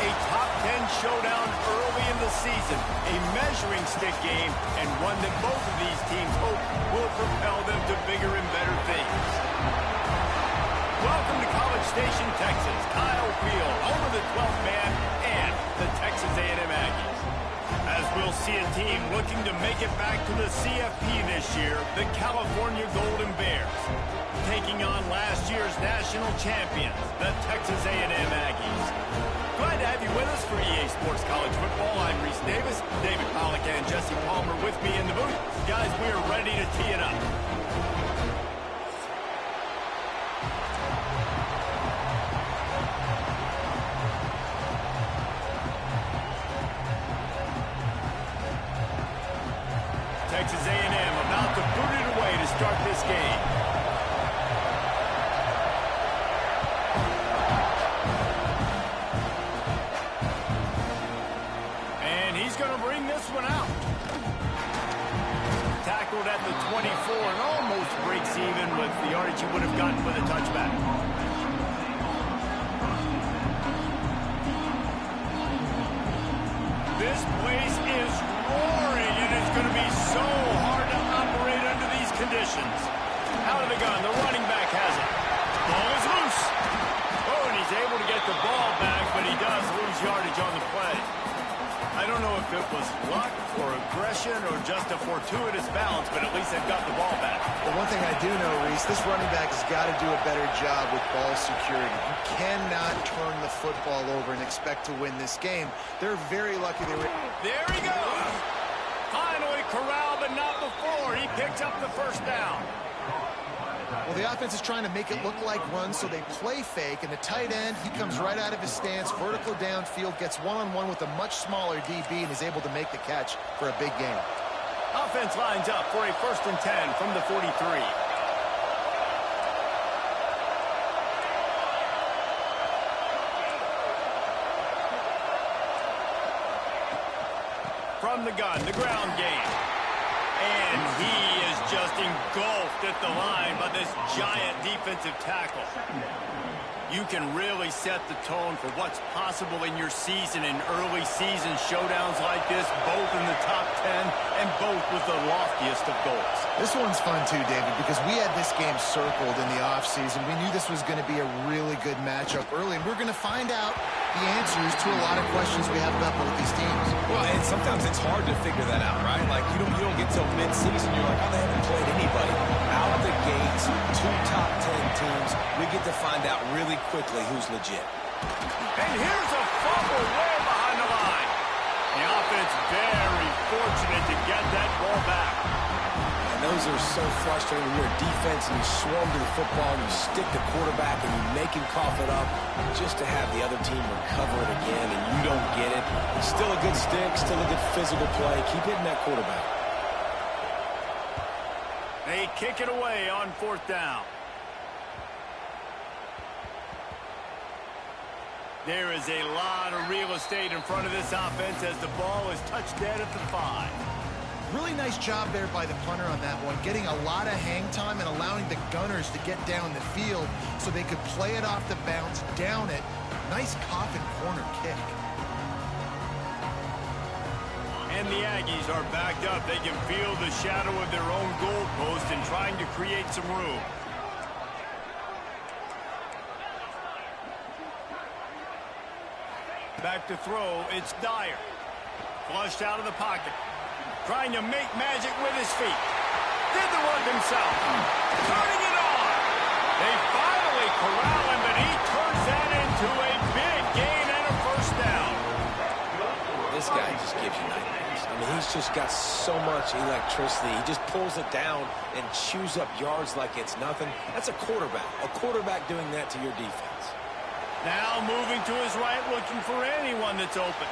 A top 10 showdown early in the season, a measuring stick game, and one that both of these teams hope will propel them to bigger and better things. Welcome to College Station, Texas. Kyle Field, home of the 12th man, and the Texas A&M Aggies. As we'll see a team looking to make it back to the CFP this year, the California Golden Bears, taking on last year's national champions, the Texas A&M Aggies. Glad to have you with us for EA Sports College Football. I'm Reese Davis, David Pollack and Jesse Palmer with me in the booth. Guys, we are ready to tee it up. Texas A&M about to boot it away to start this game. And he's going to bring this one out. Tackled at the 24 and almost breaks even with the yardage he would have gotten with a touchback. This place is roaring, and it's going to be so hard to operate under these conditions. Out of the gun, the running back has it. Ball is loose. Oh, and he's able to get the ball back, but he does lose yardage on the play. I don't know if it was luck or aggression or just a fortuitous bounce, but at least they've got the ball back. Well, one thing I do know, Reese, this running back has got to do a better job with ball security. You cannot turn the football over and expect to win this game. They're very lucky they were... There he goes. Finally corralled, but not before. He picks up the first down. Well, the offense is trying to make it look like runs, so they play fake, and the tight end, he comes right out of his stance, vertical downfield, gets one-on-one with a much smaller DB, and is able to make the catch for a big gain. Offense lines up for a 1st and 10 from the 43. From the gun, the ground game. And he is just engulfed at the line by this giant defensive tackle. You can really set the tone for what's possible in your season in early season showdowns like this, both in the top 10 and both with the loftiest of goals. This one's fun too, David, because we had this game circled in the offseason. We knew this was going to be a really good matchup early, and we're going to find out the answers to a lot of questions we have about both these teams. Well, and sometimes it's hard to figure that out, right? Like, you don't get till mid-season, you're like, oh, they haven't played anybody. Out of the gates, 2 top 10 teams, we get to find out really quickly who's legit. And here's a fumble way behind the line. The offense very fortunate to get that ball back. And those are so frustrating when you're a defense and you swarm to the football and you stick the quarterback and you make him cough it up just to have the other team recover it again and you don't get it. It's still a good stick, still a good physical play. Keep hitting that quarterback. They kick it away on 4th down. There is a lot of real estate in front of this offense as the ball is touched dead at the 5. Really nice job there by the punter on that one, getting a lot of hang time and allowing the gunners to get down the field so they could play it off the bounce, down it. Nice coffin corner kick. And the Aggies are backed up. They can feel the shadow of their own goal post and trying to create some room. Back to throw, it's Dyer. Flushed out of the pocket. Trying to make magic with his feet. Did the work himself. Turning it on. They finally corral him, but he turns that into a big gain and a 1st down. This guy just gives you nightmares. I mean, he's just got so much electricity. He just pulls it down and chews up yards like it's nothing. That's a quarterback. A quarterback doing that to your defense. Now moving to his right, looking for anyone that's open.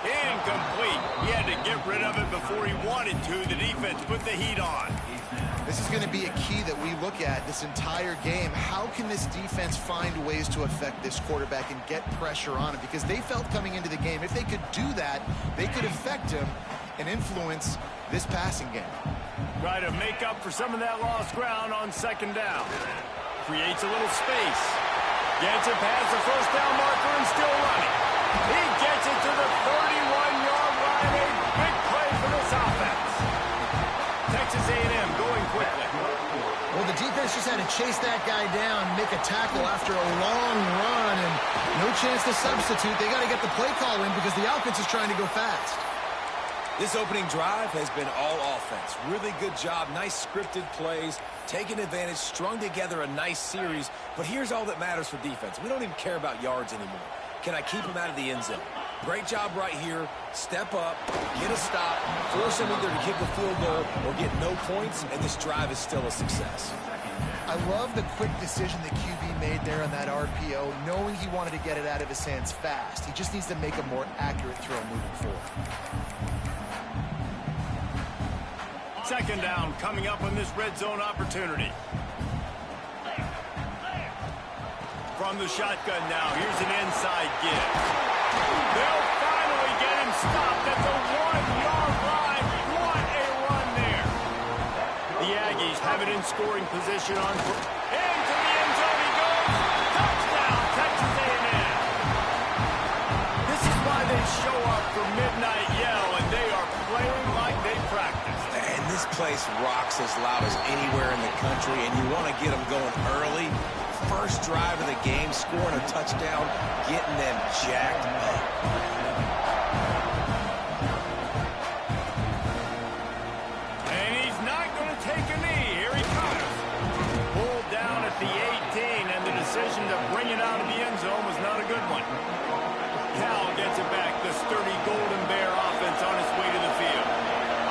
Incomplete. He had to get rid of it before he wanted to. The defense put the heat on. This is going to be a key that we look at this entire game. How can this defense find ways to affect this quarterback and get pressure on him? Because they felt coming into the game, if they could do that, they could affect him and influence this passing game. Try to make up for some of that lost ground on 2nd down. Creates a little space. Gets it past the 1st down marker and still running. He gets it to the 31-yard line. A big play for this offense. Texas A&M going quickly. Well, the defense just had to chase that guy down, make a tackle after a long run, and no chance to substitute. They got to get the play call in because the offense is trying to go fast. This opening drive has been all offense. Really good job. Nice scripted plays, taking advantage, strung together a nice series. But here's all that matters for defense. We don't even care about yards anymore. Can I keep him out of the end zone? Great job right here. Step up, get a stop, force him either to kick a field goal or get no points, and this drive is still a success. I love the quick decision the QB made there on that RPO, knowing he wanted to get it out of his hands fast. He just needs to make a more accurate throw moving forward. Second down coming up on this red zone opportunity. From the shotgun now, here's an inside give. They'll finally get him stopped at the 1-yard line. What a run there. The Aggies have it in scoring position on into the end zone he goes. Touchdown, Texas A&M. This is why they show up for midnight yell, and they are playing like they practiced. And this place rocks as loud as anywhere in the country, and you want to get them going early. First drive of the game, scoring a touchdown, getting them jacked up. And he's not going to take a knee. Here he comes. Pulled down at the 18, and the decision to bring it out of the end zone was not a good one. Cal gets it back. The sturdy Golden Bear offense on its way to the field.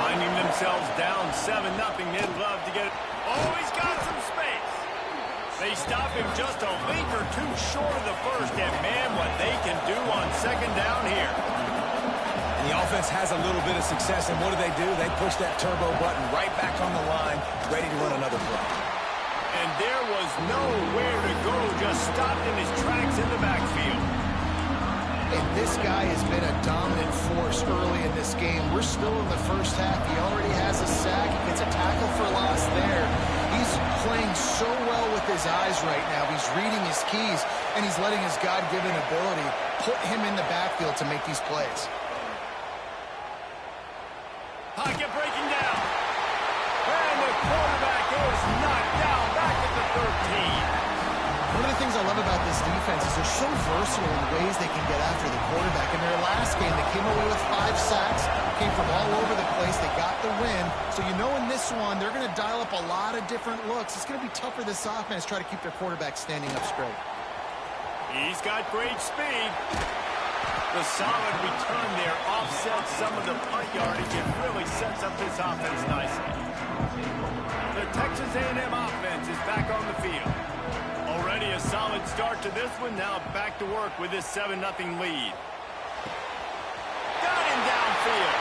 Finding themselves down 7-0. They'd love to get it. Oh, he's got some space. They stop him just a link or two short of the first, and man, what they can do on second down here. And the offense has a little bit of success, and what do? They push that turbo button right back on the line, ready to run another play. And there was nowhere to go, just stopped in his tracks in the backfield. And this guy has been a dominant force early in this game. We're still in the first half. He already has a sack. He gets a tackle for loss there. He's playing so well with his eyes right now. He's reading his keys, and he's letting his God-given ability put him in the backfield to make these plays. Pocket breaking down. And the quarterback is knocked down back at the 13. One of the things I love about this defense is they're so versatile in ways they can get after the quarterback. In their last game, they came away with 5 sacks, came from all over the place. They got the win. So you know in this one, they're going to dial up a lot of different looks. It's going to be tough for this offense to try to keep their quarterback standing up straight. He's got great speed. The solid return there offsets some of the punt yardage and really sets up this offense nicely. The Texas A&M offense is back on the field. Already a solid start to this one. Now back to work with this 7-0 lead. Got him downfield.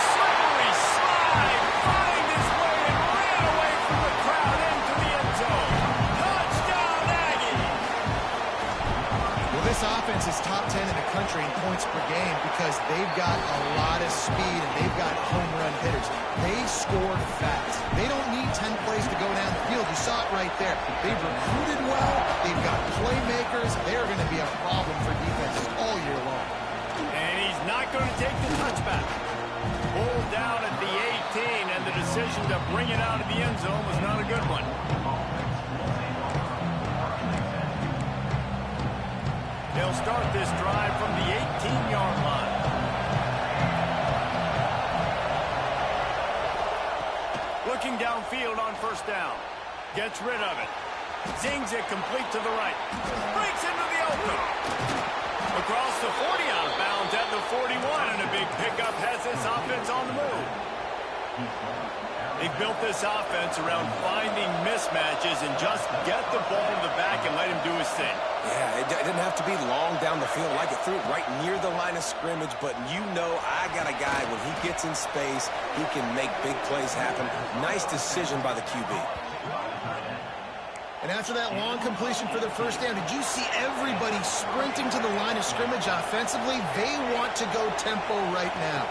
Slippery slide. Find his way and ran away from the crowd into the end zone. Touchdown, Aggies. Well, this offense is top 10 in the country in points per game because they've got a lot of speed and they've got home run hitters. They scored fast. They don't need 10 plays to go down the field. You saw it right there. They've recruited well. They've got playmakers. They're going to be a problem for defenses all year long. And he's not going to take the touchback. Pulled down at the 18, and the decision to bring it out of the end zone was not a good one. They'll start this drive from the 18-yard line. Looking downfield on first down. Gets rid of it. Zings it complete to the right. Breaks into the open. Across the 40, out of bounds at the 41, and a big pickup has this offense on the move. They've built this offense around finding mismatches and just get the ball in the back and let him do his thing. Yeah, it didn't have to be long down the field. Like it threw it right near the line of scrimmage, but you know I got a guy, when he gets in space, he can make big plays happen. Nice decision by the QB. And after that long completion for the first down, did you see everybody sprinting to the line of scrimmage offensively? They want to go tempo right now.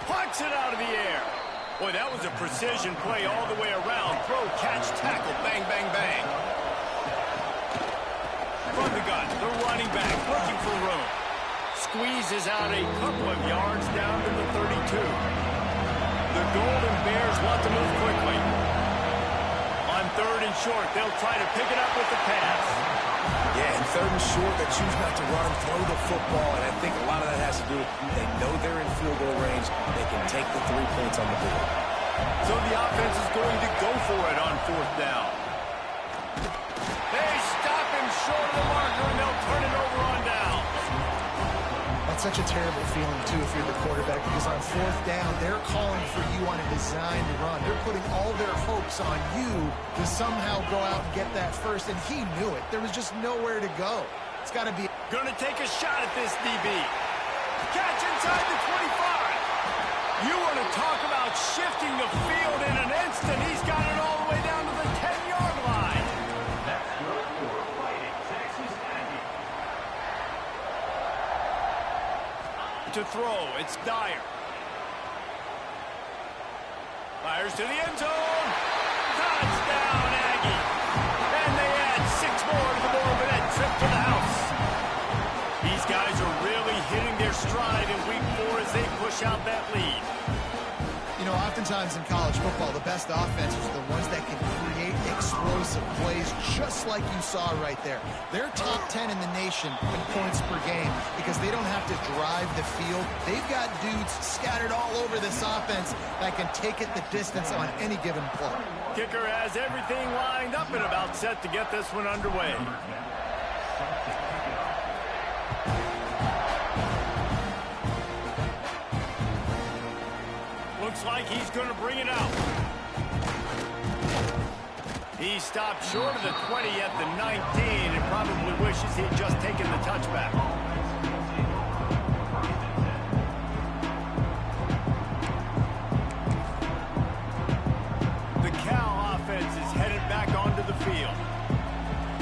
Pucks it out of the air. Boy, that was a precision play all the way around. Throw, catch, tackle, bang, bang, bang. From the gun, the running back looking for room. Squeezes out a couple of yards down to the 32. The Golden Bears want to move quickly. On 3rd and short, they'll try to pick it up with the pass. Yeah, and 3rd and short, they choose not to run, throw the football, and I think a lot of that has to do with they know they're in field goal range. They can take the 3 points on the board. So the offense is going to go for it on 4th down. They stop him short of the marker, and they'll turn it over on down. That's such a terrible feeling, too, if you're the quarterback, because on 4th down, they're calling for you on a designed run. They're putting all their hopes on you to somehow go out and get that first, and he knew it. There was just nowhere to go. It's got to be... Gonna take a shot at this, DB. Catch inside the 25. You want to talk about shifting the field in an instant. He's got it all the way down to the 10-yard line. To throw, it's Dyer. Fires to the end zone. Touchdown, Aggie. And they add 6 more to the board with that trip to the house. These guys are really hitting their stride in week 4 as they push out that lead. You know, oftentimes in college football, the best offenses are the ones that can create explosive plays, just like you saw right there. They're top 10 in the nation in points per game because they don't have to drive the field. They've got dudes scattered all over this offense that can take it the distance on any given play. Kicker has everything lined up and about set to get this one underway. Looks like he's going to bring it out. He stopped short of the 20 at the 19 and probably wishes he'd just taken the touchback. The Cal offense is headed back onto the field.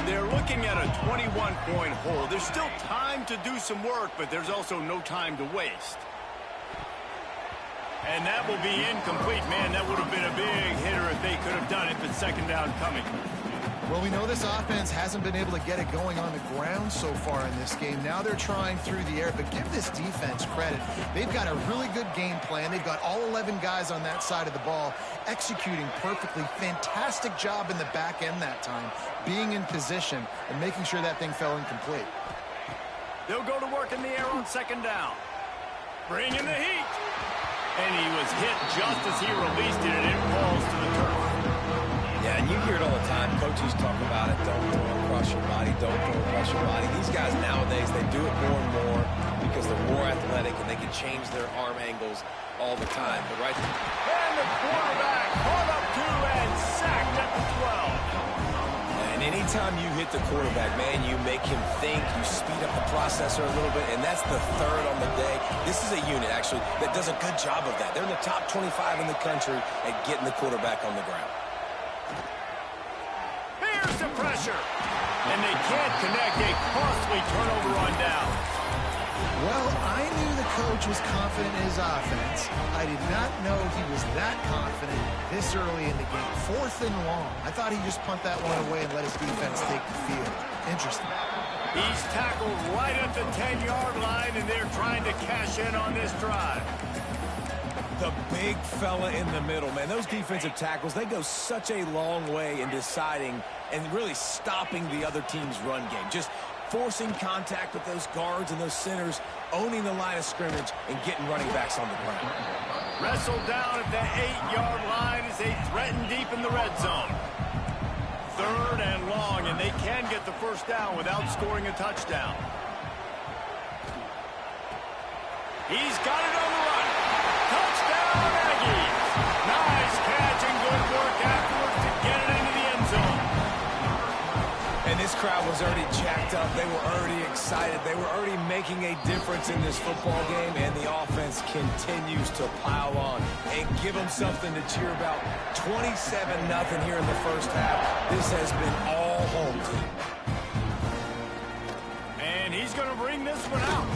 They're looking at a 21-point hole. There's still time to do some work, but there's also no time to waste. And that will be incomplete. Man, that would have been a big hitter if they could have done it, but 2nd down coming. Well, we know this offense hasn't been able to get it going on the ground so far in this game. Now they're trying through the air, but give this defense credit. They've got a really good game plan. They've got all 11 guys on that side of the ball executing perfectly. Fantastic job in the back end that time, being in position and making sure that thing fell incomplete. They'll go to work in the air on 2nd down. Bring in the heat. And he was hit just as he released it, and it falls to the turf. Yeah, and you hear it all the time. Coaches talk about it. Don't throw across your body. Don't throw across your body. These guys nowadays, they do it more and more because they're more athletic and they can change their arm angles all the time. But right there. And the quarterback caught up to and sacked at the 12. And anytime you hit the quarterback, man, you make him think, you speed up the processor a little bit, and that's the 3rd on the day. This is a unit, actually, that does a good job of that. They're in the top 25 in the country at getting the quarterback on the ground. Here's the pressure. And they can't connect. A costly turnover on down. Well, I knew the coach was confident in his offense. I did not know he was that confident this early in the game. 4th and long. I thought he'd just punt that one away and let his defense take the field. Interesting. He's tackled right at the 10-yard line, and they're trying to cash in on this drive. The big fella in the middle, man. Those defensive tackles, they go such a long way in deciding and really stopping the other team's run game. Just forcing contact with those guards and those centers, owning the line of scrimmage, and getting running backs on the ground. Wrestled down at the 8-yard line as they threaten deep in the red zone. 3rd and long, and they can get the 1st down without scoring a touchdown. He's got it on the run. Touchdown, Aggies. Nice catch and good work afterwards to get it into the end zone. And this crowd was already jacked up. They were already excited. They were already making a difference in this football game, and the offense continues to pile on and give them something to cheer about. 27-0 here in the 1st half. This has been all home team. And he's going to bring this one out.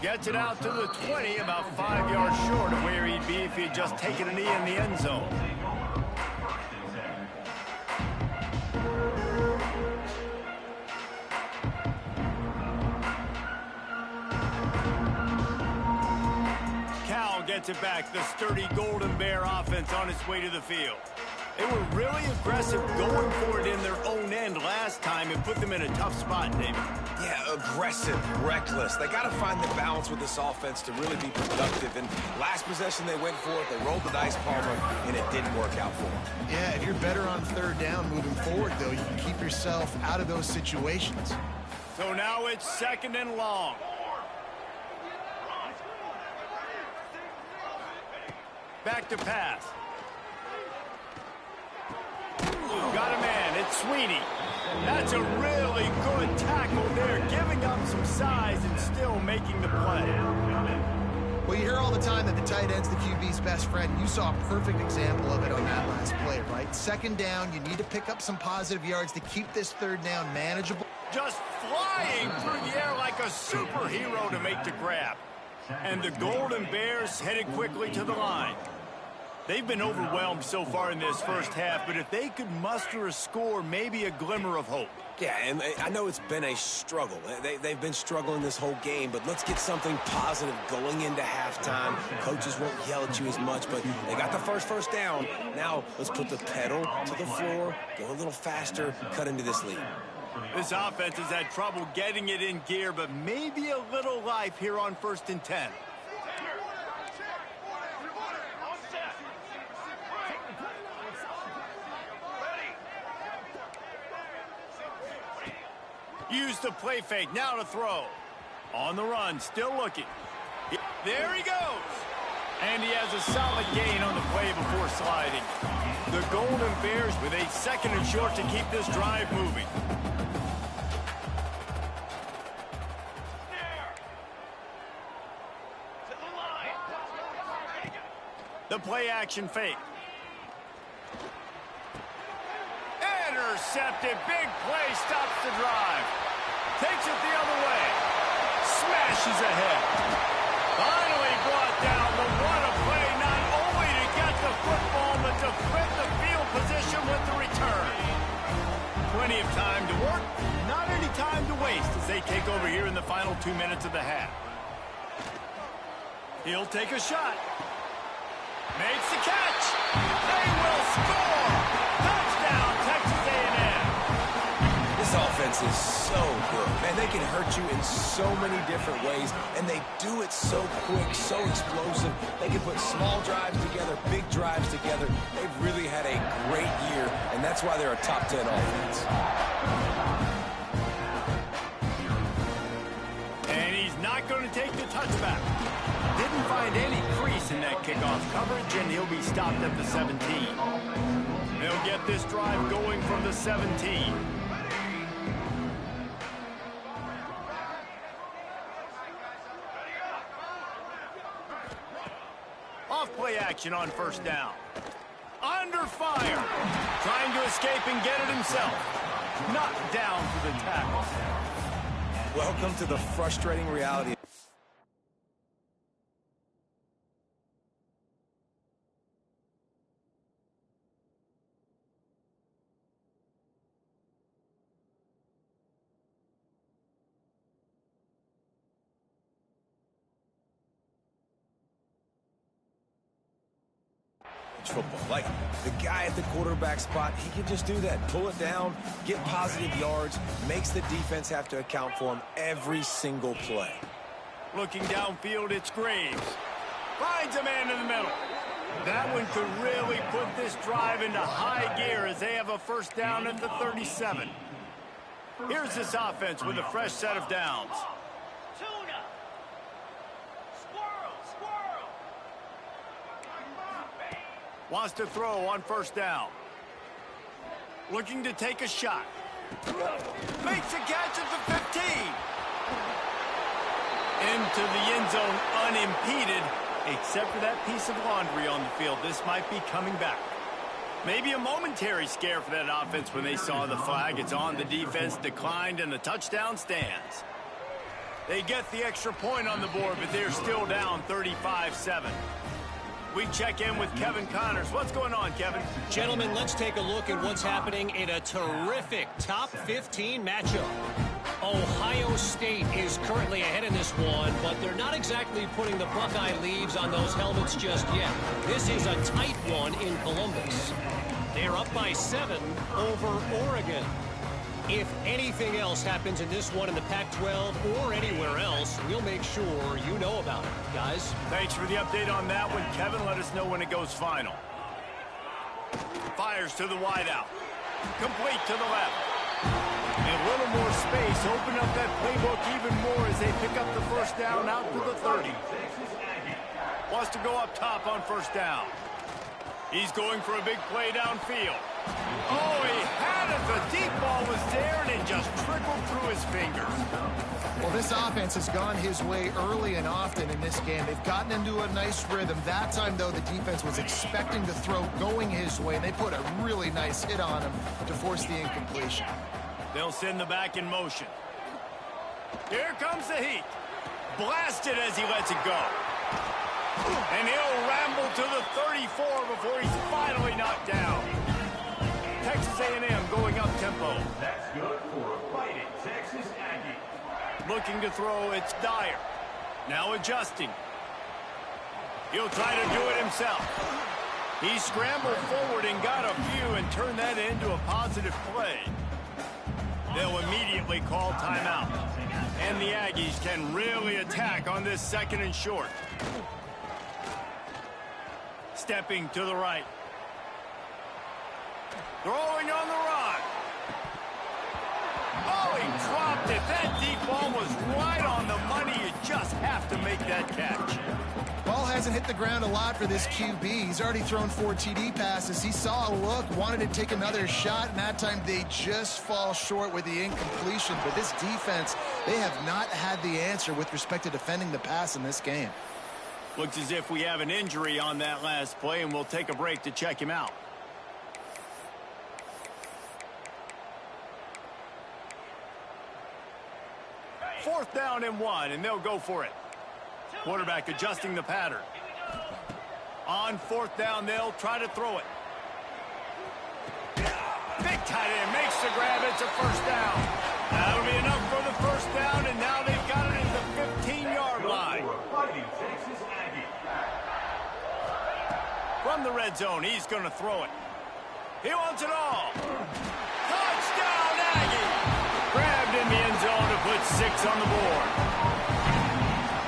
Gets it out to the 20, about 5 yards short of where he'd be if he had just taken a knee in the end zone. gets it back. The sturdy Golden Bear offense on its way to the field. They were really aggressive going for it in their own end last time and put them in a tough spot, David. Yeah, aggressive, reckless. They got to find the balance with this offense to really be productive. And last possession they went for it, they rolled the dice, Palmer, and it didn't work out for them. Yeah, if you're better on third down moving forward, though, you can keep yourself out of those situations. So now it's 2nd and long. Back to pass. Got a man. It's Sweeney. That's a really good tackle there, giving up some size and still making the play. Well, you hear all the time that the tight end's the QB's best friend. You saw a perfect example of it on that last play, right? 2nd down, you need to pick up some positive yards to keep this 3rd down manageable. Just flying through the air like a superhero to make the grab. And the Golden Bears headed quickly to the line. They've been overwhelmed so far in this first half, but if they could muster a score, maybe a glimmer of hope. Yeah, and I know it's been a struggle. They've been struggling this whole game, but let's get something positive going into halftime. Coaches won't yell at you as much, but they got the first down. Now let's put the pedal to the floor, go a little faster, cut into this lead. This offense has had trouble getting it in gear, but maybe a little life here on 1st and 10. Use the play fake, now to throw. On the run, still looking. There he goes. And he has a solid gain on the play before sliding. The Golden Bears with a 2nd and short to keep this drive moving. The play action fake. Intercepted. Big play stops the drive. Takes it the other way. Smashes ahead. Finally brought down, but what a play, not only to get the football, but to flip the field position with the return. Plenty of time to work, not any time to waste as they take over here in the final 2 minutes of the half. He'll take a shot. Makes the catch. They will score. Touchdown, Texas A&M. This offense is so good. Man, they can hurt you in so many different ways, and they do it so quick, so explosive. They can put small drives together, big drives together. They've really had a great year, and that's why they're a top 10 offense. And he's not going to take the touchback. Didn't find any crease in that kickoff coverage, and he'll be stopped at the 17. They'll get this drive going from the 17. Off-play action on 1st down. Under fire. Trying to escape and get it himself. Knocked down for the tackle. Welcome to the frustrating reality. Football. Like the guy at the quarterback spot, he can just do that. Pull it down, get positive yards, makes the defense have to account for him every single play. Looking downfield, it's Graves. Finds a man in the middle. That one could really put this drive into high gear as they have a 1st down at the 37. Here's this offense with a fresh set of downs. Wants to throw on 1st down. Looking to take a shot. Makes a catch at the 15. Into the end zone unimpeded, except for that piece of laundry on the field. This might be coming back. Maybe a momentary scare for that offense when they saw the flag. It's on, the defense declined, and the touchdown stands. They get the extra point on the board, but they're still down 35-7. We check in with Kevin Connors. What's going on, Kevin? Gentlemen, let's take a look at what's happening in a terrific top 15 matchup. Ohio State is currently ahead in this one, but they're not exactly putting the Buckeye leaves on those helmets just yet. This is a tight one in Columbus. They're up by 7 over Oregon. If anything else happens in this one in the Pac-12 or anywhere else, we'll make sure you know about it, guys. Thanks for the update on that one, Kevin. Let us know when it goes final. Fires to the wideout. Complete to the left. A little more space. Open up that playbook even more as they pick up the first down out to the 30. Wants to go up top on first down. He's going for a big play downfield. Oh, he had it. The deep ball was there, and it just trickled through his fingers. Well, this offense has gone his way early and often in this game. They've gotten into a nice rhythm. That time, though, the defense was expecting the throw going his way, and they put a really nice hit on him to force the incompletion. They'll send the back in motion. Here comes the heat. Blasted as he lets it go. And he'll ramble to the 34 before he's finally knocked down. Texas A&M going up tempo. That's good for a fighting Texas Aggie. Looking to throw, it's Dyer. Now adjusting. He'll try to do it himself. He scrambled forward and got a few and turned that into a positive play. They'll immediately call timeout. And the Aggies can really attack on this 2nd and short. Stepping to the right. Throwing on the run. Oh, he dropped it. That deep ball was right on the money. You just have to make that catch. Ball hasn't hit the ground a lot for this QB. He's already thrown 4 TD passes. He saw a look, wanted to take another shot, and that time they just fall short with the incompletion. But this defense, they have not had the answer with respect to defending the pass in this game. Looks as if we have an injury on that last play, and we'll take a break to check him out. Fourth down and 1, and they'll go for it. Quarterback adjusting the pattern. On 4th down, they'll try to throw it. Big tight end makes the grab. It's a first down. That'll be enough for the first down, and now they've got it at the 15-yard line. From the red zone, he's going to throw it. He wants it all. Touchdown, Aggie! Grabbed in the end zone to put 6 on the board.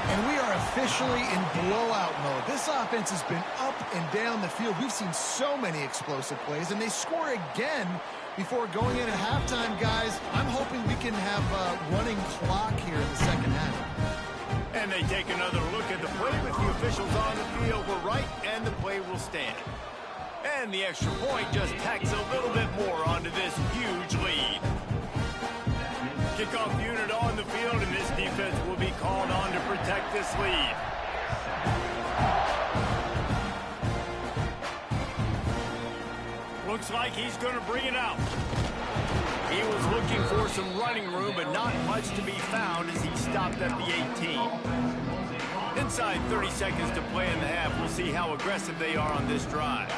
And we are officially in blowout mode. This offense has been up and down the field. We've seen so many explosive plays, and they score again before going in at halftime, guys. I'm hoping we can have a running clock here in the second half. And they take another look at the play with the officials on the field. We're right, and the play will stand. And the extra point just tacks a little bit more onto this huge lead. Kickoff unit on the field, and this defense will be called on to protect this lead. Looks like he's going to bring it out. He was looking for some running room, but not much to be found as he stopped at the 18. Inside 30 seconds to play in the half. We'll see how aggressive they are on this drive.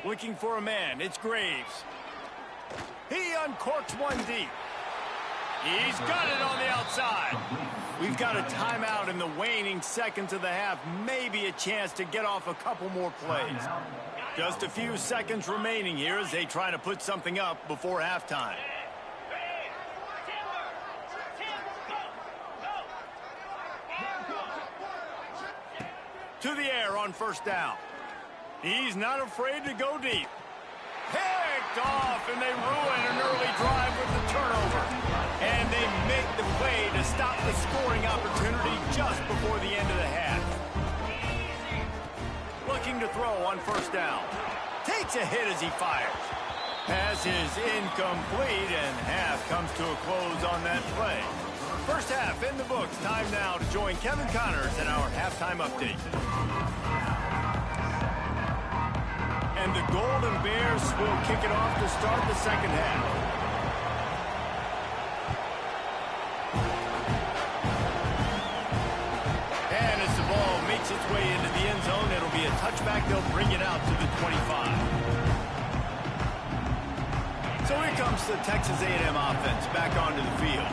Looking for a man. It's Graves. He uncorks one deep. He's got it on the outside. We've got a timeout in the waning seconds of the half. Maybe a chance to get off a couple more plays. Just a few seconds remaining here as they try to put something up before halftime. To the air on first down. He's not afraid to go deep. Picked off, and they ruin an early drive with the turnover. And they make the play to stop the scoring opportunity just before the end of the half. Looking to throw on first down. Takes a hit as he fires. Pass is incomplete, and half comes to a close on that play. First half in the books. Time now to join Kevin Connors in our halftime update. And the Golden Bears will kick it off to start the second half. way into the end zone. It'll be a touchback. They'll bring it out to the 25. So here comes the Texas A&M offense back onto the field.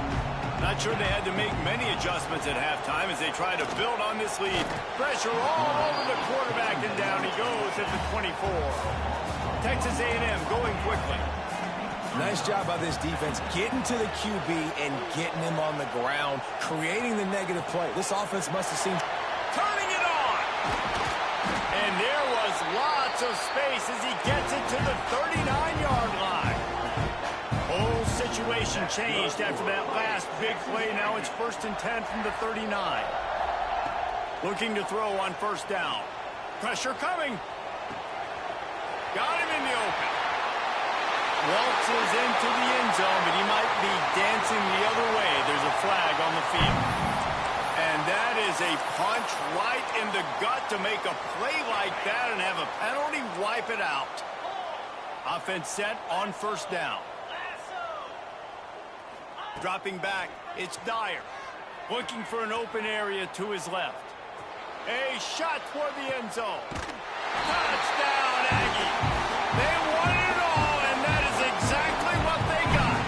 Not sure they had to make many adjustments at halftime as they try to build on this lead. Pressure all over the quarterback, and down he goes at the 24. Texas A&M going quickly. Nice job by this defense getting to the QB and getting him on the ground, creating the negative play. This offense must have seen... Turning it on! And there was lots of space as he gets it to the 39-yard line. Whole situation changed after that last big play. Now it's 1st and 10 from the 39. Looking to throw on first down. Pressure coming. Got him in the open. Waltzes into the end zone, but he might be dancing the other way. There's a flag on the field. And that is a punch right in the gut to make a play like that and have a penalty wipe it out. Offense set on first down. Dropping back, it's Dyer. Looking for an open area to his left. A shot toward the end zone. Touchdown, Aggie. They won it all, and that is exactly what they got.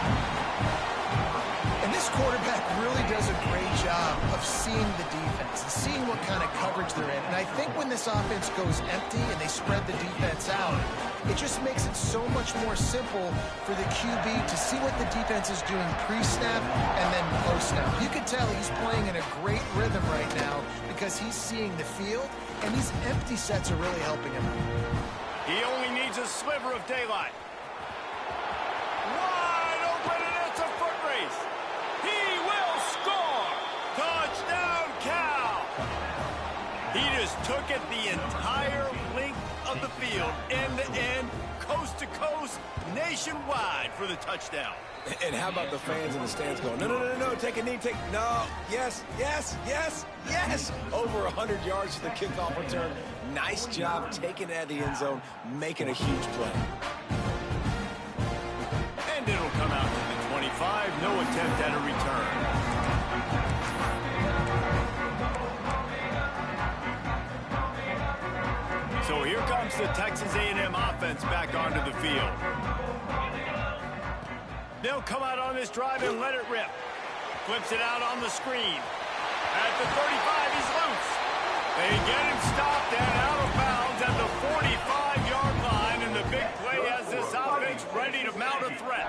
And this quarterback really does a great job of seeing the defense and seeing what kind of coverage they're in. And I think when this offense goes empty and they spread the defense out, it just makes it so much more simple for the QB to see what the defense is doing pre-snap and then post-snap. You can tell he's playing in a great rhythm right now because he's seeing the field, and these empty sets are really helping him. He only needs a sliver of daylight. Wide open, and it's a foot race. He will score. Touchdown, Cal. He just took it the entire length of the field, end-to-end, coast-to-coast, nationwide for the touchdown. And how about the fans in the stands going, no, no, no, no, take a knee, no, yes, yes, yes, yes. Over 100 yards to the kickoff return. Nice job taking it out of the end zone, making a huge play. And it'll come out to the 25, no attempt at a return. So here comes the Texas A&M offense back onto the field. They'll come out on this drive and let it rip. Flips it out on the screen. At the 35, he's loose. They get him stopped and out of bounds at the 45-yard line, and the big play has this offense ready to mount a threat.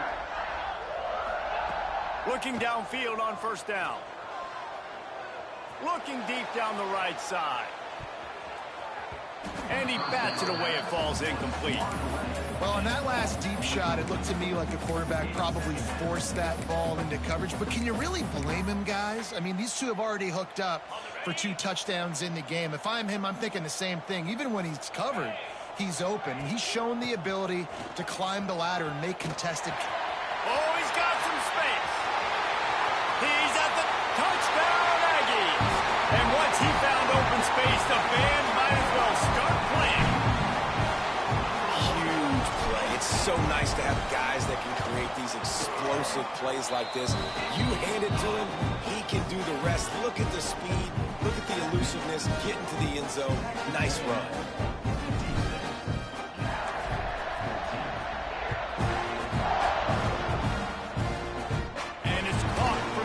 Looking downfield on first down. Looking deep down the right side. And he bats it away. It falls incomplete. Well, on that last deep shot, it looked to me like the quarterback probably forced that ball into coverage. But can you really blame him, guys? I mean, these two have already hooked up for 2 touchdowns in the game. If I'm him, I'm thinking the same thing. Even when he's covered, he's open. He's shown the ability to climb the ladder and make contested. Oh, he's got some space. He's at the touchdown, Aggies. And once he found open space, the fans might as well start playing. Huge play. It's so nice to have guys that can create these explosive plays like this. You hand it to him, he can do the rest. Look at the speed. Look at the elusiveness. Getting to the end zone. Nice run.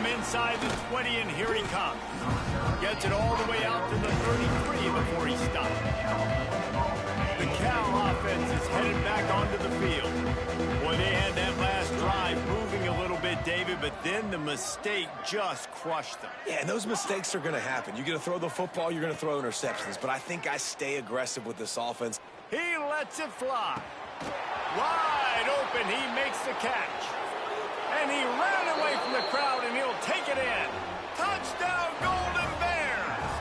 Inside the 20, and here he comes. Gets it all the way out to the 33 before he stops. The Cal offense is headed back onto the field. Boy, they had that last drive moving a little bit, David, but then the mistake just crushed them. Yeah, and those mistakes are going to happen. You're going to throw the football, you're going to throw interceptions, but I think I stay aggressive with this offense. He lets it fly. Wide open, he makes the catch. And he ran away from the crowd, and he'll take it in. Touchdown, Golden Bears!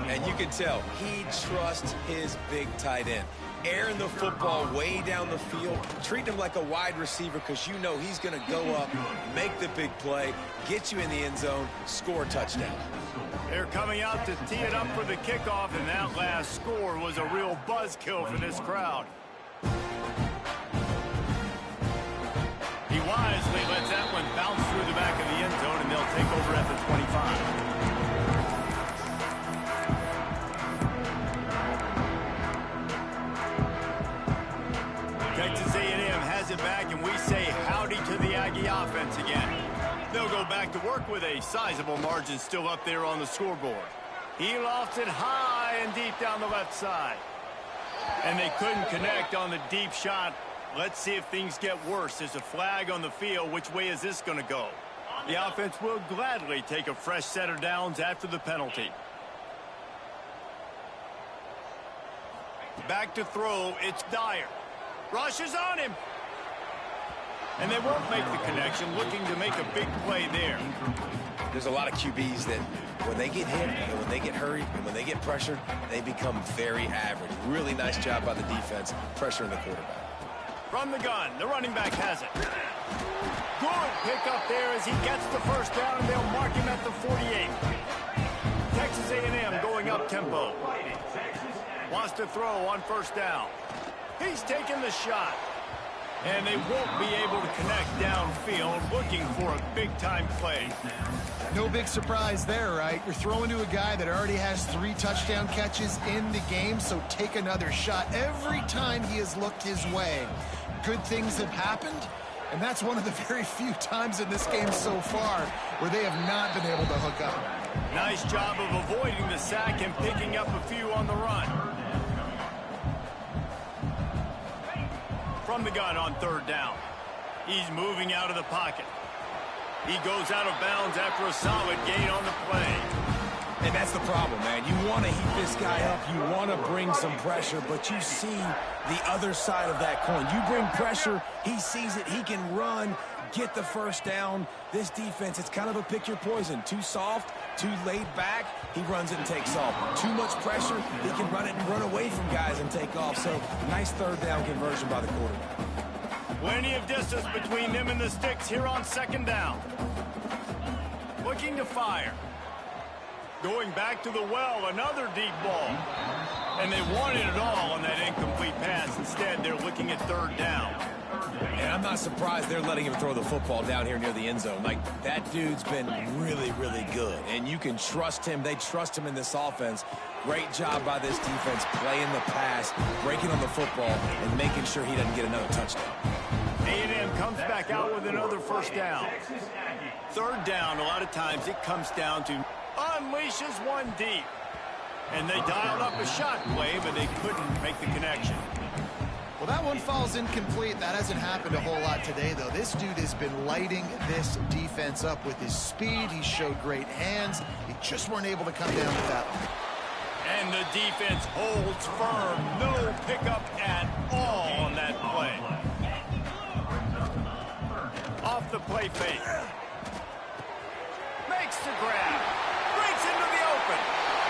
And you can tell he trusts his big tight end. Airing the football way down the field, treating him like a wide receiver because you know he's going to go up, make the big play, get you in the end zone, score a touchdown. They're coming out to tee it up for the kickoff, and that last score was a real buzzkill for this crowd. He wisely lets that one bounce through the back of the end zone, and they'll take over at the 25. They'll go back to work with a sizable margin still up there on the scoreboard. He lofts it high and deep down the left side. And they couldn't connect on the deep shot. Let's see if things get worse. There's a flag on the field. Which way is this going to go? The offense will gladly take a fresh set of downs after the penalty. Back to throw. It's Dyer. Rushes on him. And they won't make the connection, looking to make a big play there. There's a lot of QBs that when they get hit and when they get hurried and when they get pressured, they become very average. Really nice job by the defense pressuring the quarterback. From the gun, the running back has it. Good pickup there as he gets the first down, and they'll mark him at the 48. Texas A&M going up tempo. Wants to throw on first down. He's taking the shot. And they won't be able to connect downfield, looking for a big-time play. No big surprise there, right? You're throwing to a guy that already has 3 touchdown catches in the game, so take another shot every time he has looked his way. Good things have happened, and that's one of the very few times in this game so far where they have not been able to hook up. Nice job of avoiding the sack and picking up a few on the run. From the gun on third down. He's moving out of the pocket. He goes out of bounds after a solid gain on the play. And that's the problem, man. You want to heat this guy up. You want to bring some pressure, but you see the other side of that coin. You bring pressure, he sees it, he can run, get the first down. This defense, it's kind of a pick your poison. Too soft, too laid back, he runs it and takes off. Too much pressure, he can run it and run away from guys and take off. So, nice third down conversion by the quarterback. Plenty of distance between them and the sticks here on second down. Looking to fire. Going back to the well, another deep ball. And they wanted it all on that incomplete pass. Instead, they're looking at third down. And I'm not surprised they're letting him throw the football down here near the end zone. Like, that dude's been really, really good. And you can trust him. They trust him in this offense. Great job by this defense playing the pass, breaking on the football, and making sure he doesn't get another touchdown. A&M comes back out with another first down. Third down, a lot of times it comes down to unleashes one deep. And they dialed up a shot play, but they couldn't make the connection. Well, that one falls incomplete. That hasn't happened a whole lot today, though. This dude has been lighting this defense up with his speed. He showed great hands. He just weren't able to come down with that one. And the defense holds firm. No pickup at all on that play. Off the play fake. Makes the grab. Breaks into the open.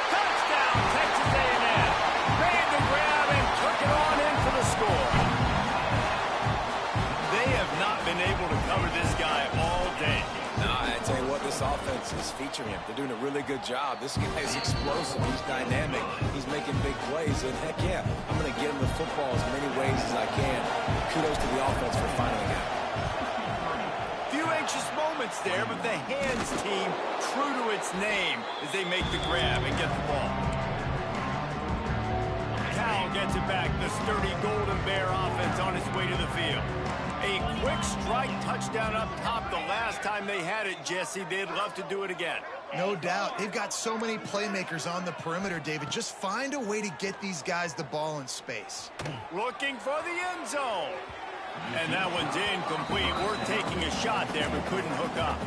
Touchdown, Texas A&M. Made the grab and took it on in for the score. They have not been able to cover this guy all day. No, I tell you what, this offense is featuring him. They're doing a really good job. This guy is explosive. He's dynamic. He's making big plays. And heck yeah, I'm going to get him the football as many ways as I can. Kudos to the offense for finding it out. Few anxious moments there, but the hands team true to its name as they make the grab and get the ball. Cal gets it back. The sturdy Golden Bear offense on its way to the field. A quick strike touchdown up top the last time they had it, Jesse. They'd love to do it again. No doubt. They've got so many playmakers on the perimeter, David. Just find a way to get these guys the ball in space. Looking for the end zone. And that one's incomplete. We're taking a shot there, but couldn't hook up.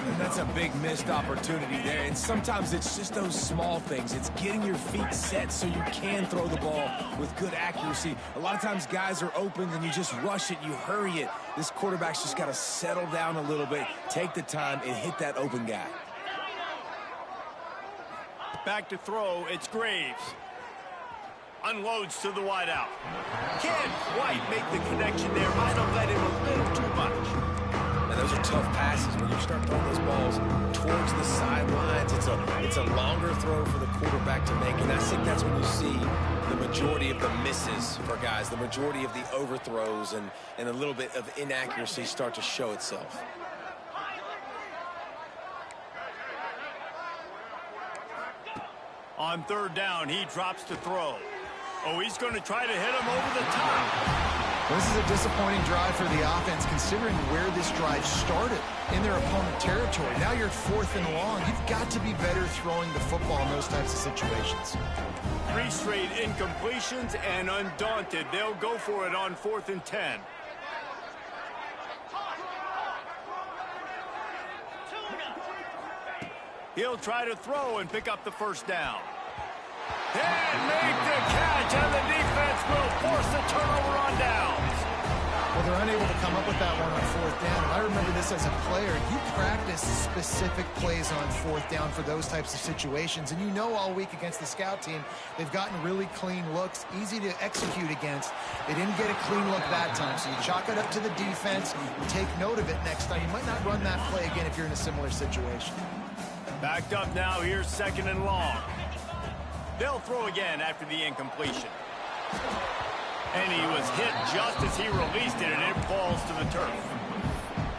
And that's a big missed opportunity there. And sometimes it's just those small things. It's getting your feet set so you can throw the ball with good accuracy. A lot of times guys are open and you just rush it, you hurry it. This quarterback's just got to settle down a little bit, take the time, and hit that open guy. Back to throw, it's Graves. Unloads to the wideout. Can't quite make the connection there. Might have let him a little too much. And those are tough passes. When you start throwing those balls towards the sidelines, it's a longer throw for the quarterback to make. And I think that's when you see the majority of the misses for guys, the majority of the overthrows and a little bit of inaccuracy start to show itself. On third down, he drops to throw. Oh, he's going to try to hit him over the top. Well, this is a disappointing drive for the offense, considering where this drive started in their opponent territory. Now you're 4th and long. You've got to be better throwing the football in those types of situations. 3 straight incompletions, and undaunted, they'll go for it on 4th and 10. He'll try to throw and pick up the first down. And make the catch, and the defense will force the turnover on downs. Well, they're unable to come up with that one on 4th down. And I remember this as a player. You practice specific plays on 4th down for those types of situations. And you know all week against the scout team, they've gotten really clean looks, easy to execute against. They didn't get a clean look that time. So you chalk it up to the defense and take note of it next time. You might not run that play again if you're in a similar situation. Backed up now, here's 2nd and long. They'll throw again after the incompletion. And he was hit just as he released it, and it falls to the turf.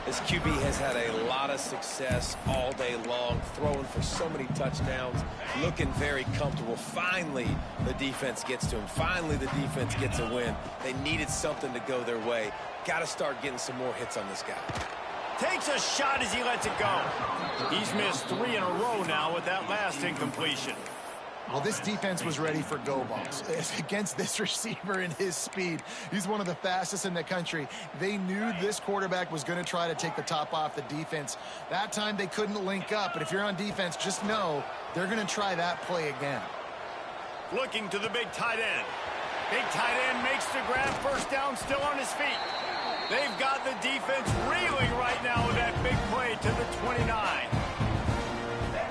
This QB has had a lot of success all day long, throwing for so many touchdowns, looking very comfortable. Finally, the defense gets to him. Finally, the defense gets a win. They needed something to go their way. Got to start getting some more hits on this guy. Takes a shot as he lets it go. He's missed 3 in a row now with that last incompletion. Well, this defense was ready for go balls against this receiver and his speed. He's one of the fastest in the country. They knew this quarterback was going to try to take the top off the defense. That time they couldn't link up, but if you're on defense, just know they're going to try that play again. Looking to the big tight end. Big tight end makes the grab, first down, still on his feet. They've got the defense reeling right now with that big play to the 29.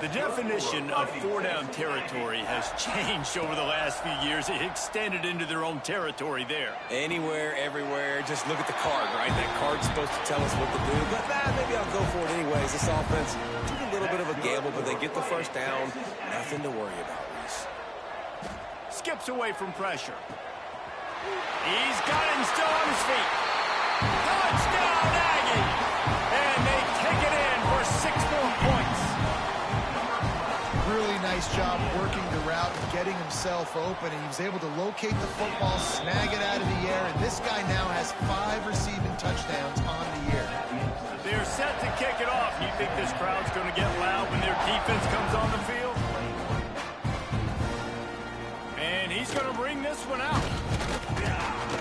The definition of 4-down territory has changed over the last few years. It extended into their own territory there. Anywhere, everywhere, just look at the card, right? That card's supposed to tell us what to do, but maybe I'll go for it anyways. This offense took a little bit of a gamble, but they get the first down. Nothing to worry about, Reese. Skips away from pressure. He's got him still on his feet. Touchdown, Aggie! And they take it in for 6 more points. Really nice job working the route and getting himself open. And he was able to locate the football, snag it out of the air. And this guy now has 5 receiving touchdowns on the year. They're set to kick it off. You think this crowd's going to get loud when their defense comes on the field? And he's going to bring this one out.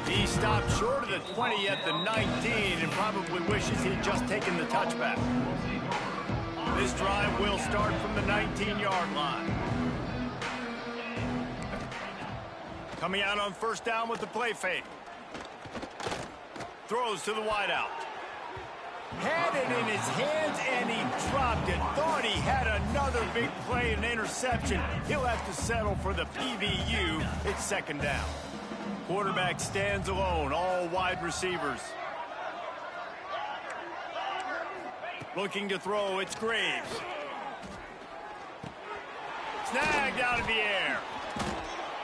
He stopped short of the 20 at the 19 and probably wishes he'd just taken the touchback. This drive will start from the 19-yard line. Coming out on first down with the play fake. Throws to the wideout. Had it in his hands and he dropped it. Thought he had another big play and interception. He'll have to settle for the PBU. It's 2nd down. Quarterback stands alone, all wide receivers. Looking to throw, it's Graves. Snagged out of the air.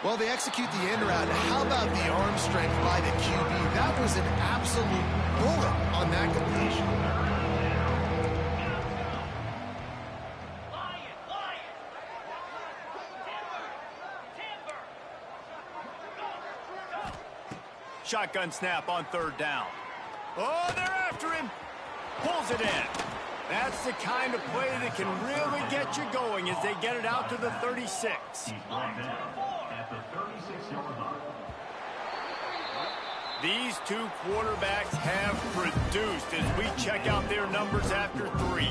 Well, they execute the end route. How about the arm strength by the QB? That was an absolute bullet on that completion. Shotgun snap on 3rd down. Oh, they're after him. Pulls it in. That's the kind of play that can really get you going as they get it out to the 36. These 2 quarterbacks have produced as we check out their numbers after 3.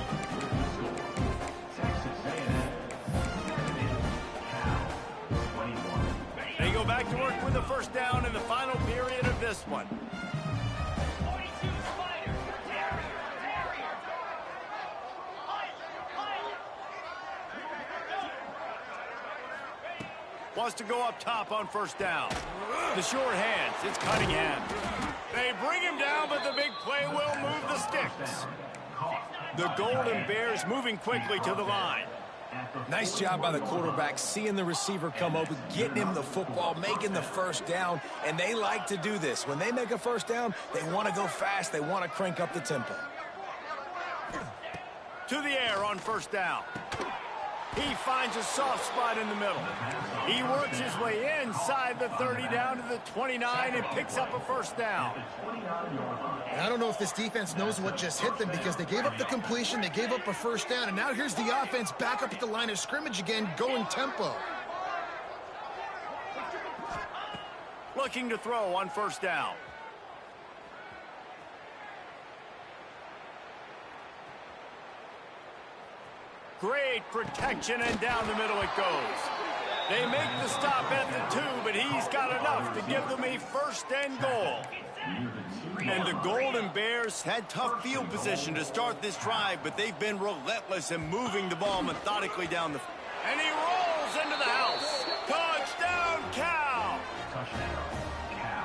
They go back to work with the first down in the final period of this one. Wants to go up top on first down. The short hands, it's Cunningham. They bring him down, but the big play will move the sticks. The Golden Bears moving quickly to the line. Nice job by the quarterback, seeing the receiver come open, getting him the football, making the first down, and they like to do this. When they make a first down, they want to go fast. They want to crank up the tempo. To the air on first down. He finds a soft spot in the middle. He works his way inside the 30 down to the 29 and picks up a first down. And I don't know if this defense knows what just hit them because they gave up the completion, they gave up a first down, and now here's the offense back up at the line of scrimmage again, going tempo. Looking to throw on first down. Great protection, and down the middle it goes. They make the stop at the 2, but he's got enough to give them a first and goal. And the Golden Bears had tough field position to start this drive, but they've been relentless in moving the ball methodically down the... And he rolls into the house. Touchdown, Cal!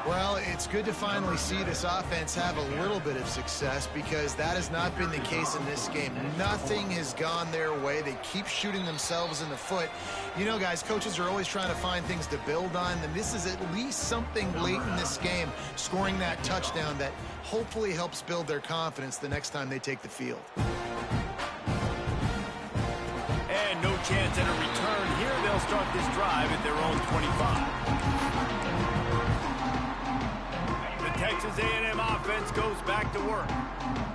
Well, it's good to finally see this offense have a little bit of success because that has not been the case in this game. Nothing has gone their way. They keep shooting themselves in the foot. You know, guys, coaches are always trying to find things to build on, and this is at least something late in this game, scoring that touchdown that hopefully helps build their confidence the next time they take the field. And no chance at a return here. They'll start this drive at their own 25. Texas A&M offense goes back to work.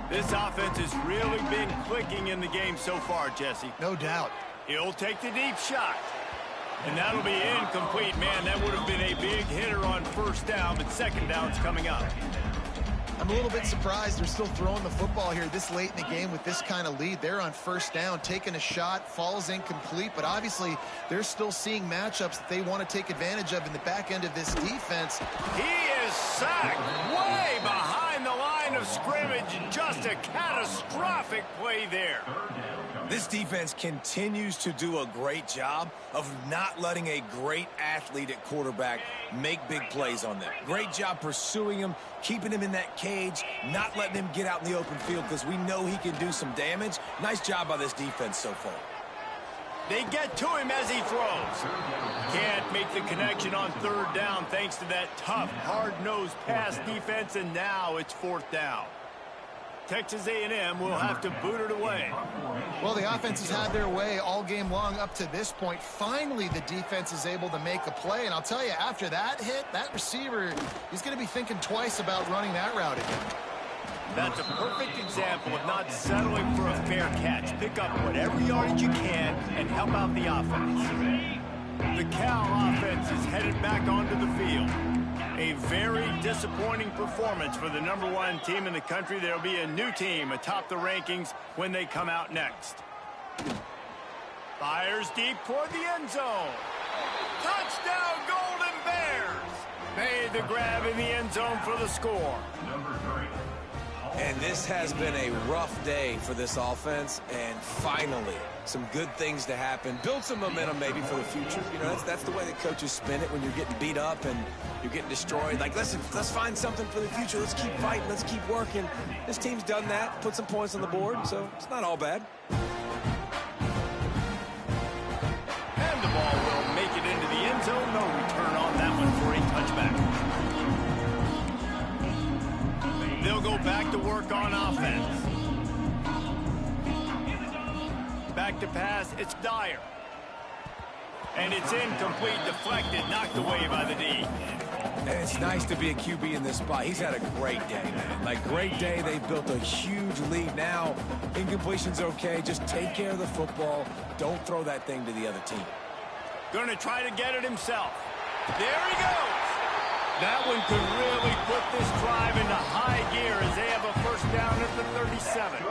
This offense has really been clicking in the game so far, Jesse. No doubt. He'll take the deep shot. And that'll be incomplete. Man, that would have been a big hitter on first down, but second down's coming up. I'm a little bit surprised they're still throwing the football here this late in the game with this kind of lead. They're on first down, taking a shot, falls incomplete, but obviously they're still seeing matchups that they want to take advantage of in the back end of this defense. He is sacked way behind the line of scrimmage. Just a catastrophic play there. This defense continues to do a great job of not letting a great athlete at quarterback make big plays on them. Great job pursuing him, keeping him in that cage, not letting him get out in the open field because we know he can do some damage. Nice job by this defense so far. They get to him as he throws. Can't make the connection on third down thanks to that tough, hard-nosed pass defense, and now it's fourth down. Texas A&M will have to boot it away. Well, the offense has had their way all game long up to this point. Finally, the defense is able to make a play, and I'll tell you, after that hit, that receiver, he's going to be thinking twice about running that route again. That's a perfect example of not settling for a fair catch. Pick up whatever yardage you can and help out the offense. The Cal offense is headed back onto the field. A very disappointing performance for the #1 team in the country. There'll be a new team atop the rankings when they come out next. Fires deep toward the end zone. Touchdown, Golden Bears! Made the grab in the end zone for the score. And this has been a rough day for this offense, and finally, some good things to happen. Build some momentum maybe for the future. You know, that's the way that coaches spin it when you're getting beat up and you're getting destroyed. Like, let's find something for the future. Let's keep fighting. Let's keep working. This team's done that, put some points on the board, so it's not all bad. And the ball will make it into the end zone. No return on that one for a touchback. They'll go back to work on offense. Back to pass, it's Dyer. And it's incomplete, deflected, knocked away by the D. And it's nice to be a QB in this spot. He's had a great day, man. Like, great day. They built a huge lead. Now, incompletion's okay. Just take care of the football. Don't throw that thing to the other team. Going to try to get it himself. There he goes. That one could really put this drive into high gear as they have a first down at the 37.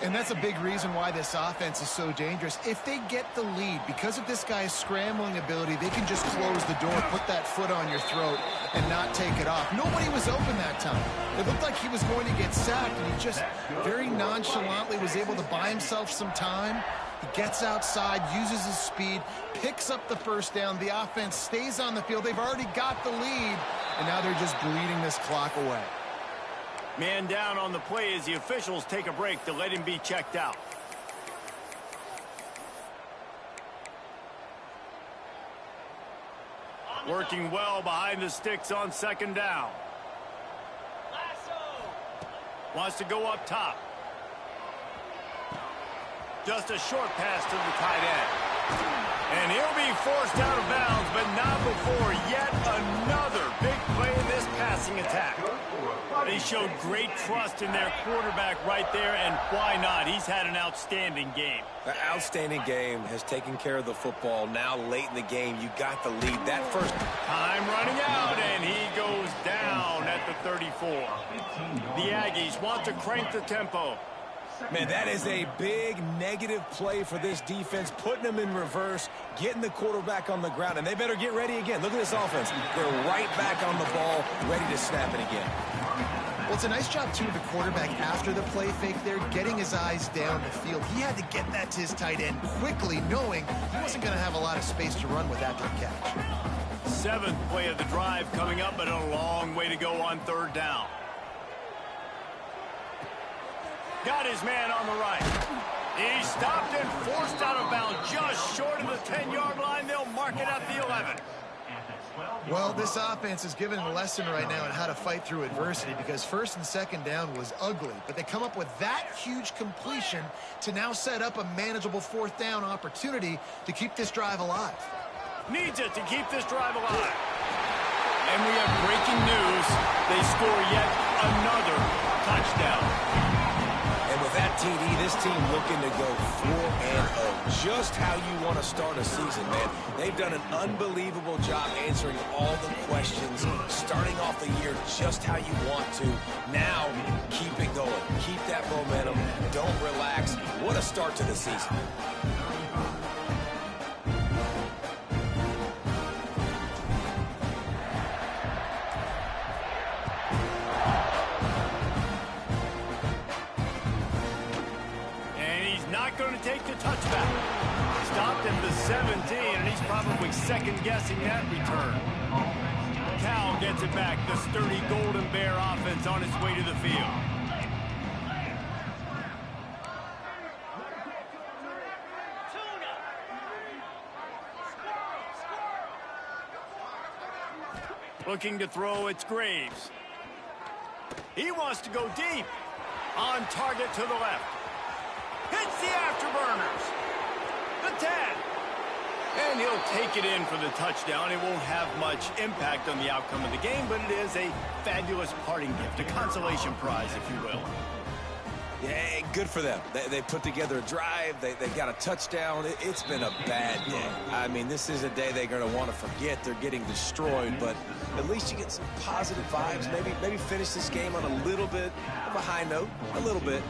And that's a big reason why this offense is so dangerous. If they get the lead, because of this guy's scrambling ability, they can just close the door, put that foot on your throat, and not take it off. Nobody was open that time. It looked like he was going to get sacked, and he just very nonchalantly was able to buy himself some time. He gets outside, uses his speed, picks up the first down. The offense stays on the field. They've already got the lead, and now they're just bleeding this clock away. Man down on the play as the officials take a break to let him be checked out. Working well behind the sticks on second down. Wants to go up top. Just a short pass to the tight end. And he'll be forced out of bounds, but not before yet another big play in this passing attack. They showed great trust in their quarterback right there, and why not? He's had an outstanding game. An outstanding game, has taken care of the football. Now late in the game, you got the lead. That first time running out, and he goes down at the 34. The Aggies want to crank the tempo. Man, that is a big negative play for this defense, putting them in reverse, getting the quarterback on the ground, and they better get ready again. Look at this offense. They're right back on the ball, ready to snap it again. Well, it's a nice job, too, of the quarterback after the play fake there, getting his eyes down the field. He had to get that to his tight end quickly, knowing he wasn't going to have a lot of space to run with after the catch. Seventh play of the drive coming up, but a long way to go on third down. Got his man on the right. He stopped and forced out of bounds just short of the 10-yard line. They'll mark it at the 11. Well, this offense is giving a lesson right now on how to fight through adversity, because first and second down was ugly, but they come up with that huge completion to now set up a manageable fourth down opportunity to keep this drive alive. Needs it to keep this drive alive. And we have breaking news. They score yet another touchdown. And with that TD, this team looking to go 4-0. Just how you want to start a season, man. They've done an unbelievable job answering all the questions, starting off the year just how you want to. Now, keep it going. Keep that momentum. Don't relax. What a start to the season. Going to take the touchback. Stopped at the 17, and he's probably second-guessing that return. Cal gets it back. The sturdy Golden Bear offense on its way to the field. Looking to throw, it's Graves. He wants to go deep. On target to the left. Hits the afterburners. The 10. And he'll take it in for the touchdown. It won't have much impact on the outcome of the game, but it is a fabulous parting gift, a consolation prize, if you will. Yeah, good for them. They put together a drive. They got a touchdown. It's been a bad day. I mean, this is a day they're going to want to forget. They're getting destroyed, but at least you get some positive vibes. Maybe finish this game on a little bit of a high note, a little bit.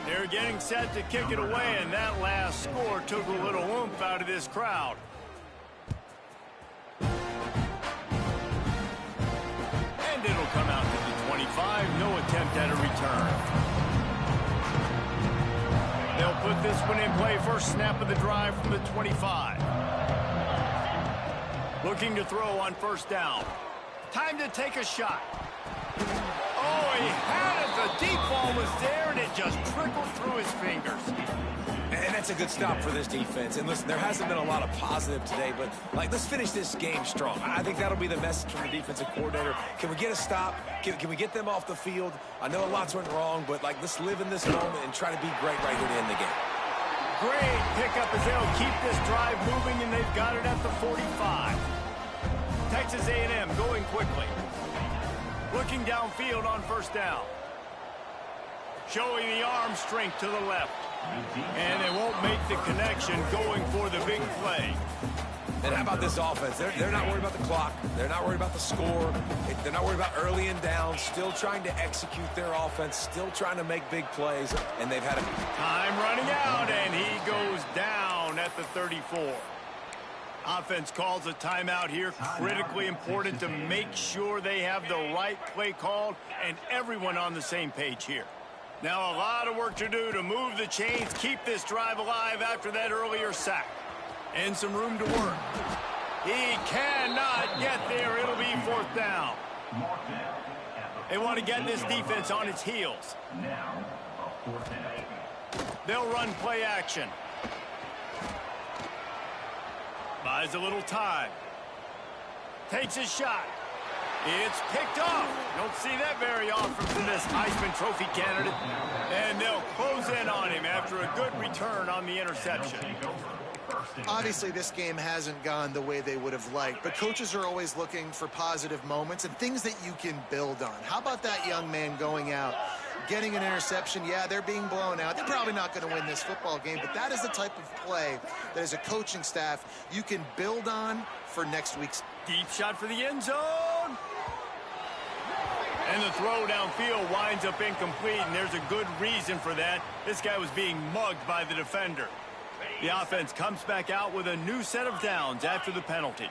They're getting set to kick it away, and that last score took a little oomph out of this crowd. And it'll come out to the 25. No attempt at a return. They'll put this one in play. First snap of the drive from the 25. Looking to throw on first down. Time to take a shot. Oh, he had it. The deep ball was there, and it just trickled through his fingers. And that's a good stop for this defense. And listen, there hasn't been a lot of positive today, but, let's finish this game strong. I think that'll be the message from the defensive coordinator. Can we get a stop? Can we get them off the field? I know a lot's went wrong, but, let's live in this moment and try to be great right here to end the game. Great pickup as they'll keep this drive moving, and they've got it at the 45. Texas A&M going quickly. Looking downfield on first down. Showing the arm strength to the left. And they won't make the connection, going for the big play. And how about this offense? They're not worried about the clock. They're not worried about the score. They're not worried about early and down. Still trying to execute their offense. Still trying to make big plays. And they've had a time running out, and he goes down at the 34. Offense calls a timeout here. Critically important to make sure they have the right play called and everyone on the same page here. Now a lot of work to do to move the chains, keep this drive alive after that earlier sack. And some room to work. He cannot get there. It'll be fourth down. They want to get this defense on its heels. They'll run play action. Buys a little time. Takes his shot. It's picked off. Don't see that very often from this Heisman Trophy candidate. And they'll close in on him after a good return on the interception. Obviously, this game hasn't gone the way they would have liked, but coaches are always looking for positive moments and things that you can build on. How about that young man going out, getting an interception? Yeah, they're being blown out. They're probably not going to win this football game, but that is the type of play that as a coaching staff you can build on for next week's. Deep shot for the end zone. And the throw downfield winds up incomplete, and there's a good reason for that. This guy was being mugged by the defender. The offense comes back out with a new set of downs after the penalty.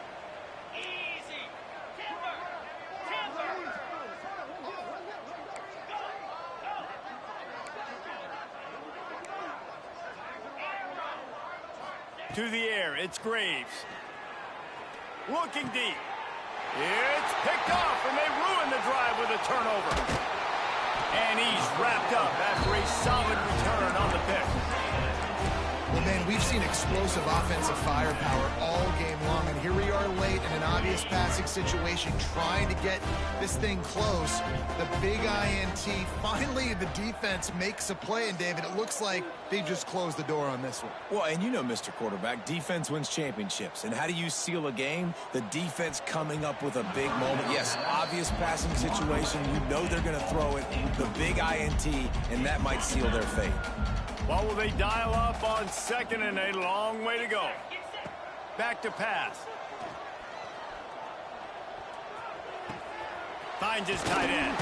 To the air, it's Graves. Looking deep. It's picked off, and they ruin the drive with a turnover. And he's wrapped up after a solid return on the pick. Well, man, we've seen explosive offensive firepower all game long, and here we are late in an obvious passing situation trying to get this thing close. The big INT, finally the defense makes a play, and David, it looks like they just closed the door on this one. Well, and you know, Mr. Quarterback, defense wins championships. And how do you seal a game? The defense coming up with a big moment. Yes, obvious passing situation. You know they're going to throw it. The big INT, and that might seal their fate. Well, will they dial up on second and a long way to go? Back to pass. Finds his tight end.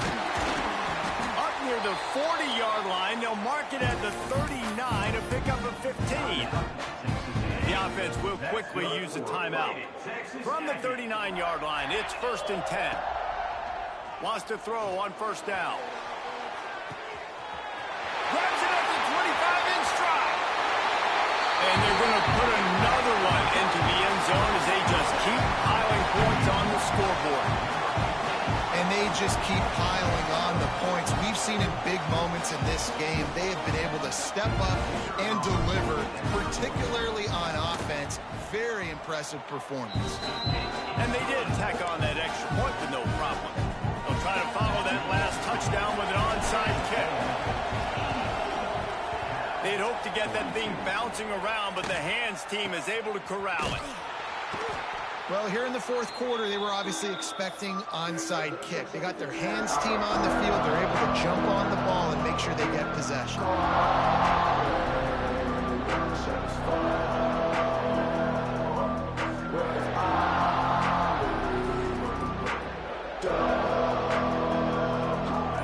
Up near the 40-yard line, they'll mark it at the 39, a pickup of 15. The offense will quickly use a timeout. From the 39-yard line, it's 1st and 10. Wants to throw on 1st down. Grabs it at the 25 in stride. And they're going to put another one into the end zone as they just keep piling points on the scoreboard. And they just keep piling on the points. We've seen in big moments in this game, they have been able to step up and deliver, particularly on offense. Very impressive performance. And they did tack on that extra point with no problem. They'll try to follow that last touchdown with an onside kick. They'd hoped to get that thing bouncing around, but the hands team is able to corral it. Well, here in the 4th quarter, they were obviously expecting onside kick. They got their hands team on the field. They're able to jump on the ball and make sure they get possession.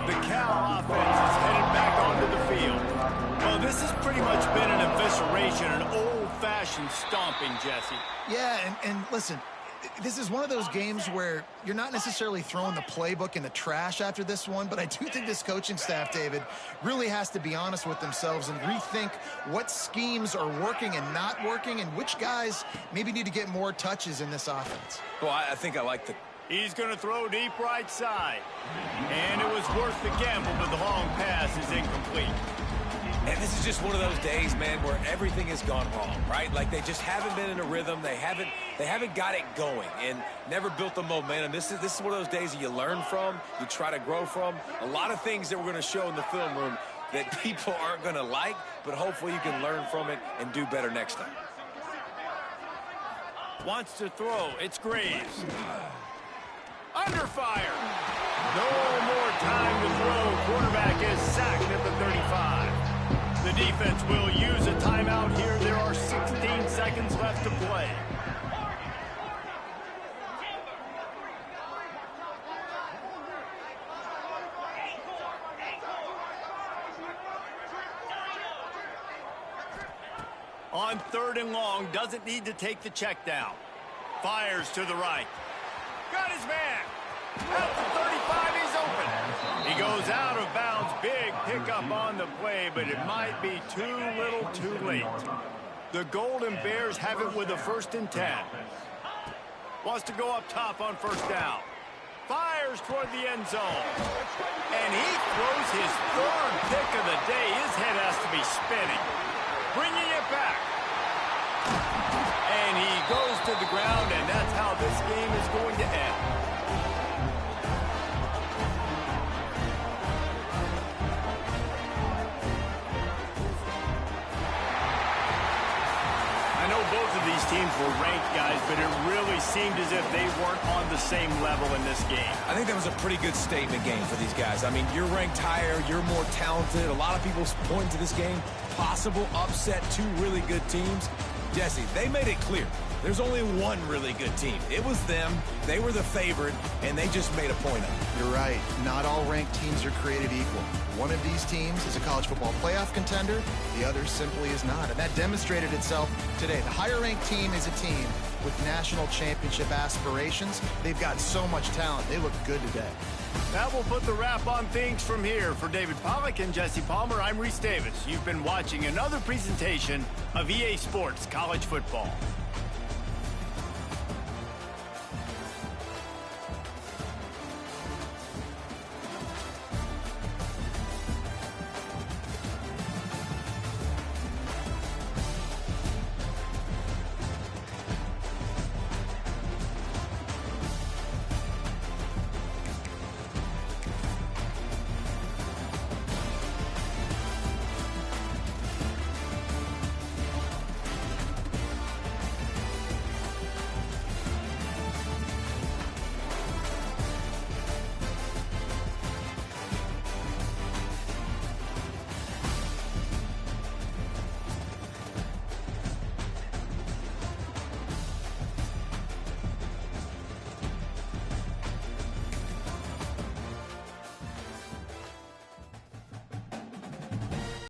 The Cal offense is headed back onto the field. Well, this has pretty much been an evisceration, an old-fashioned stomping, Jesse. Yeah, and listen, this is one of those games where you're not necessarily throwing the playbook in the trash after this one, but I do think this coaching staff, David, really has to be honest with themselves and rethink what schemes are working and not working and which guys maybe need to get more touches in this offense. Well, I think I like the... He's going to throw deep right side. And it was worth the gamble, but the long pass is incomplete. And this is just one of those days, man, where everything has gone wrong, right? Like they just haven't been in a rhythm. They haven't got it going and never built the momentum. This is one of those days that you learn from, you try to grow from. A lot of things that we're going to show in the film room that people aren't going to like, but hopefully you can learn from it and do better next time. Wants to throw. It's Graves. Under fire. No more time to throw. Quarterback is sacked at the 35. The defense will use a timeout here. There are 16 seconds left to play. On 3rd and long, doesn't need to take the check down. Fires to the right. Got his man. At the 35, he's open. He goes out of bounds. Big pickup on the play, but it might be too little too late. The Golden Bears have it with a 1st and 10. Wants to go up top on 1st down. Fires toward the end zone. And he throws his 3rd pick of the day. His head has to be spinning. Bringing it back. And he goes to the ground, and that's how this game is going to end. these teams were ranked, guys, but it really seemed as if they weren't on the same level in this game. I think that was a pretty good statement game for these guys. I mean, you're ranked higher, you're more talented. A lot of people point to this game, possible upset, two really good teams. Jesse, they made it clear. There's only one really good team. It was them. They were the favorite, and they just made a point of it. You're right. Not all ranked teams are created equal. One of these teams is a college football playoff contender. The other simply is not. And that demonstrated itself today. The higher-ranked team is a team with national championship aspirations. They've got so much talent. They look good today. That will put the wrap on things from here. For David Pollack and Jesse Palmer, I'm Reese Davis. You've been watching another presentation of EA Sports College Football.